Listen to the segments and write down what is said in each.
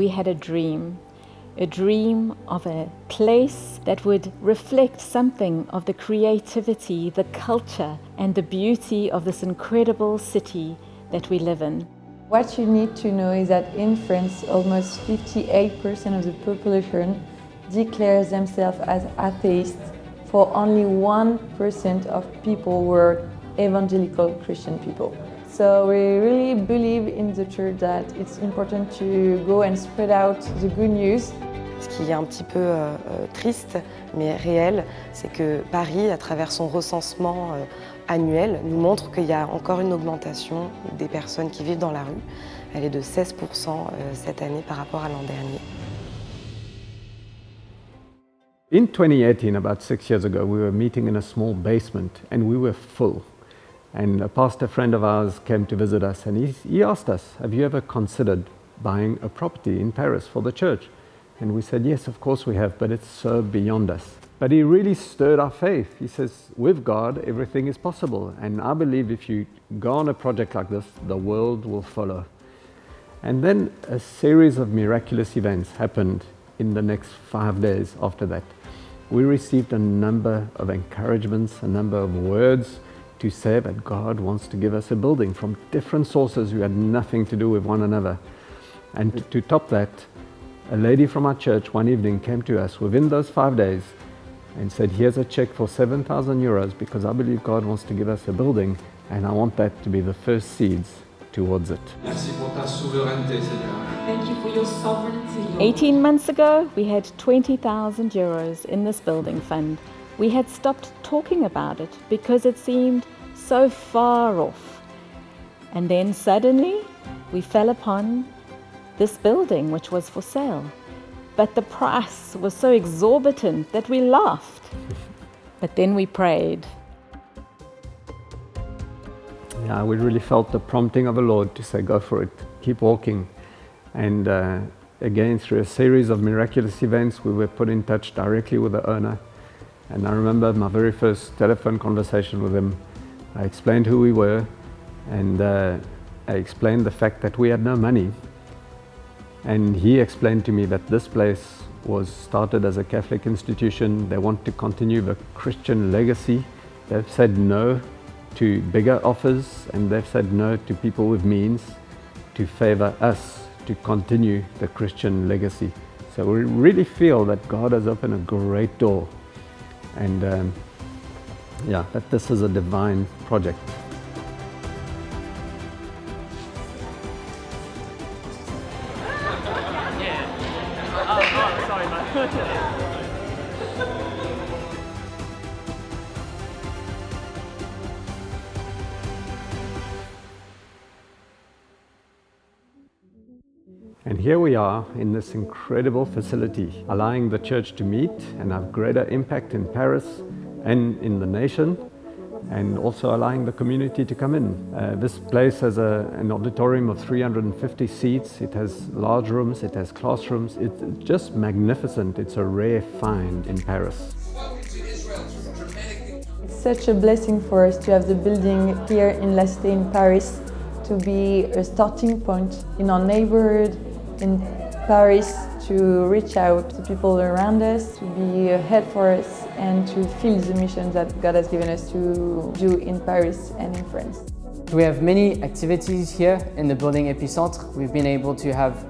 we had a dream of a place that would reflect something of the creativity, the culture, and the beauty of this incredible city that we live in. What you need to know is that in France, almost 58% of the population declares themselves as atheists, for only 1% of people were evangelical Christian people. So we really believe in the church that it's important to go and spread out the good news. Ce qui est un petit peu triste, mais réel, c'est que Paris, à travers son recensement annuel, nous montre qu'il y a encore une augmentation des personnes qui vivent dans la rue. Elle est de 16% cette année par rapport à l'an dernier. In 2018, about 6 years ago, we were meeting in a small basement and we were full. And a pastor friend of ours came to visit us and he asked us, have you ever considered buying a property in Paris for the church? And we said, yes, of course we have, but it's so beyond us. But he really stirred our faith. He says, with God, everything is possible. And I believe if you go on a project like this, the world will follow. And then a series of miraculous events happened in the next 5 days after that. We received a number of encouragements, a number of words to say that God wants to give us a building from different sources who had nothing to do with one another. And to top that, a lady from our church one evening came to us within those 5 days and said, here's a check for 7,000 euros because I believe God wants to give us a building and I want that to be the first seeds towards it. Merci pour ta souveraineté, Seigneur. Thank you for your sovereignty, Lord. 18 months ago, we had 20,000 euros in this building fund. We had stopped talking about it because it seemed so far off. And then suddenly, we fell upon this building, which was for sale. But the price was so exorbitant that we laughed. But then we prayed. Yeah, we really felt the prompting of the Lord to say, go for it, keep walking. And again, through a series of miraculous events, we were put in touch directly with the owner. And I remember my very first telephone conversation with him. I explained who we were, and I explained the fact that we had no money. And he explained to me that this place was started as a Catholic institution. They want to continue the Christian legacy. They've said no to bigger offers, and they've said no to people with means to favor us to continue the Christian legacy. So we really feel that God has opened a great door, and that this is a divine project. And here we are in this incredible facility, allowing the church to meet and have greater impact in Paris and in the nation, and also allowing the community to come in. This place has an auditorium of 350 seats. It has large rooms, it has classrooms. It's just magnificent. It's a rare find in Paris. It's such a blessing for us to have the building here in La Cité in Paris, to be a starting point in our neighborhood in Paris, to reach out to people around us, to be a help for us, and to fill the mission that God has given us to do in Paris and in France. We have many activities here in the building Epicentre. We've been able to have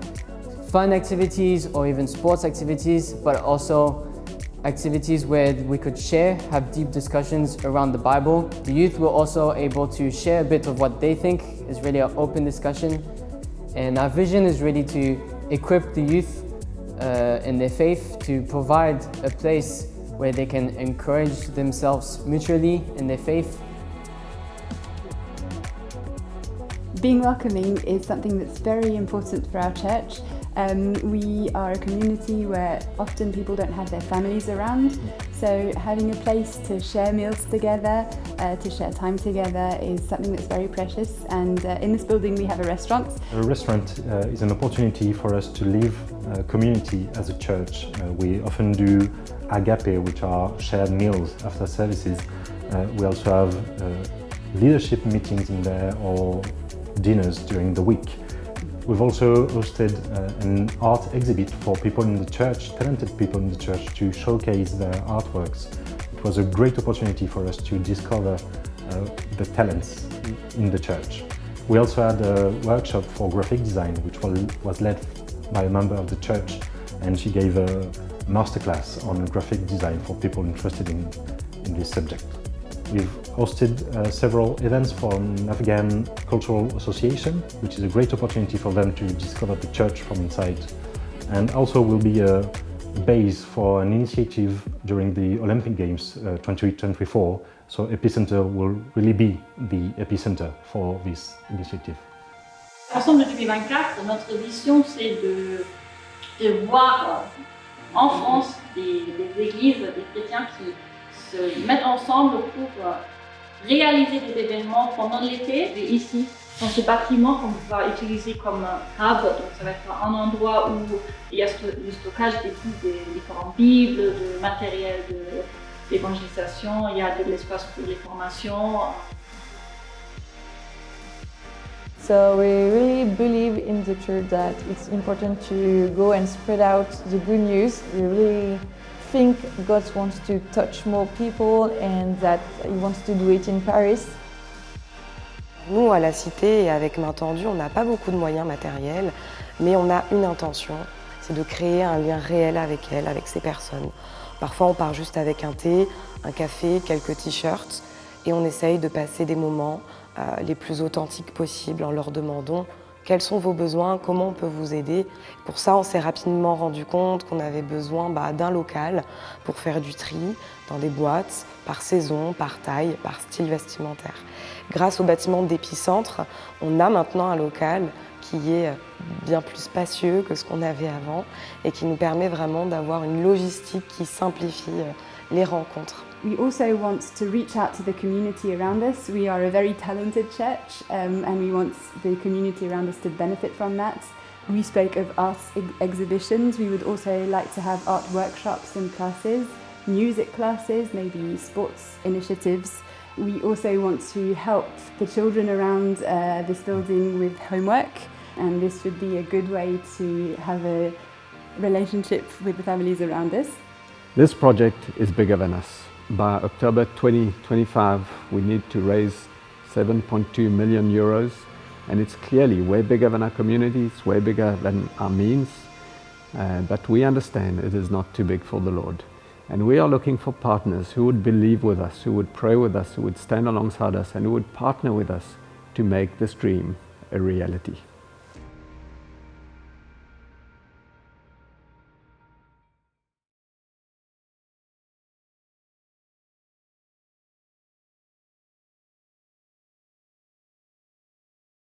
fun activities or even sports activities, but also activities where we could share, have deep discussions around the Bible. The youth were also able to share a bit of what they think is really an open discussion. And our vision is really to equip the youth in their faith, to provide a place where they can encourage themselves mutually in their faith. Being welcoming is something that's very important for our church. We are a community where often people don't have their families around, so having a place to share meals together, to share time together is something that's very precious. And in this building we have a restaurant. A restaurant is an opportunity for us to live community as a church. We often do agape, which are shared meals after services. We also have leadership meetings in there or dinners during the week. We've also hosted an art exhibit for people in the church, talented people in the church, to showcase their artworks. It was a great opportunity for us to discover the talents in the church. We also had a workshop for graphic design, which was led by a member of the church, and she gave a masterclass on graphic design for people interested in this subject. We've hosted several events from Afghan Cultural Association, which is a great opportunity for them to discover the church from inside, and also will be a base for an initiative during the Olympic Games 2024. So Epicentre will really be the epicenter for this initiative. Ensemble 2024, notre vision c'est de voir en France des églises, des chrétiens qui se mettent ensemble pour réaliser des événements pendant l'été. Et ici, dans ce bâtiment qu'on va utiliser comme hub, donc ça va être un endroit où il y a le stockage des différentes bibles, de matériel d'évangélisation, il y a de l'espace pour les formations. So we really believe in the church that it's important to go and spread out the good news. We really think God wants to touch more people and that He wants to do it in Paris. Nous, à la Cité et avec Main Tendue, on n'a pas beaucoup de moyens matériels, mais on a une intention, c'est de créer un lien réel avec elles, avec ces personnes. Parfois, on part juste avec un thé, un café, quelques t-shirts, et on essaye de passer des moments les plus authentiques possibles en leur demandant quels sont vos besoins, comment on peut vous aider. Pour ça, on s'est rapidement rendu compte qu'on avait besoin d'un local pour faire du tri dans des boîtes, par saison, par taille, par style vestimentaire. Grâce au bâtiment d'Epicentre, on a maintenant un local qui est bien plus spacieux que ce qu'on avait avant et qui nous permet vraiment d'avoir une logistique qui simplifie les rencontres. We also want to reach out to the community around us. We are a very talented church and we want the community around us to benefit from that. We spoke of art exhibitions. We would also like to have art workshops and classes, music classes, maybe sports initiatives. We also want to help the children around this building with homework, and this would be a good way to have a relationship with the families around us. This project is bigger than us. By October 2025, we need to raise 7.2 million euros, and it's clearly way bigger than our community, it's way bigger than our means, but we understand it is not too big for the Lord. And we are looking for partners who would believe with us, who would pray with us, who would stand alongside us, and who would partner with us to make this dream a reality.